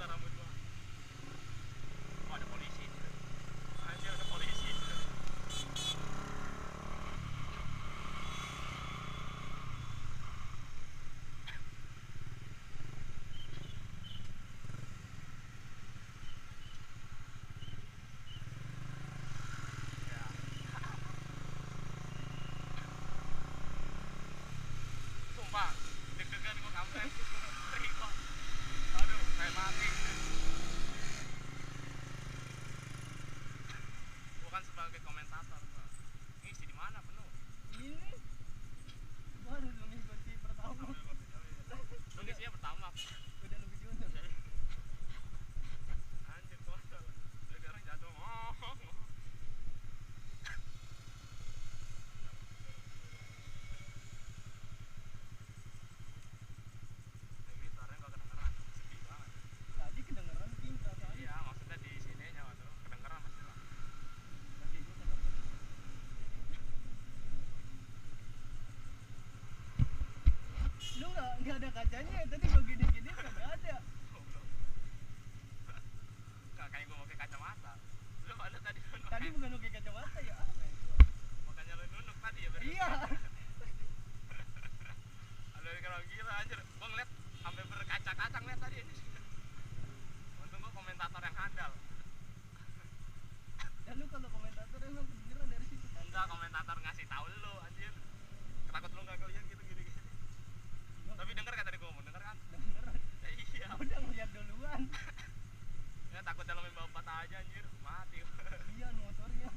juga rambut gua. Oh, ada polisi. Anjir, ada polisi. Ya. Sumpah, deg-degan gua kampret. Terima. Aduh, kayak mati. Bukan sebagai komentator gua. Ngisi di mana penuh? Ini baru lu ngikuti pertama. Lu ngisinya pertama. Udah lebih juntur. Anjir, kotor. Sekarang jatuh. Oh. Ini suaranya gak kedengeran. Sedih banget. Tadi kedengeran ping perasaan. Iya, maksudnya di sininya waktu kedengeran pasti lah. Kaki gua kedengeran. Lu nggak ada kacanya ya? Tadi gua gini-gini nggak ada. Goblok. Nggak, kayak gua pakai kacamata. Lu ada tadi nunuk. Tadi bukan pakai kacamata ya? Makanya lu nunuk tadi ya berarti. Iya. Ada orang gila anjir. Gua ngeliat sampai berkaca-kaca ngeliat tadi ini. Untung gua komentator yang handal. Dan lu kalau komentator emang kedengeran dari situ. Enggak, komentator ngasih tahu lu anjir. Takut lu nggak ngeliat gitu gini-gini. Tapi denger kan tadi gua ngomong, denger kan? Kedengeran. Ya, iya. Udah ngeliat duluan. Ya takut dalam bawa patah aja anjir, mati. Iya motornya.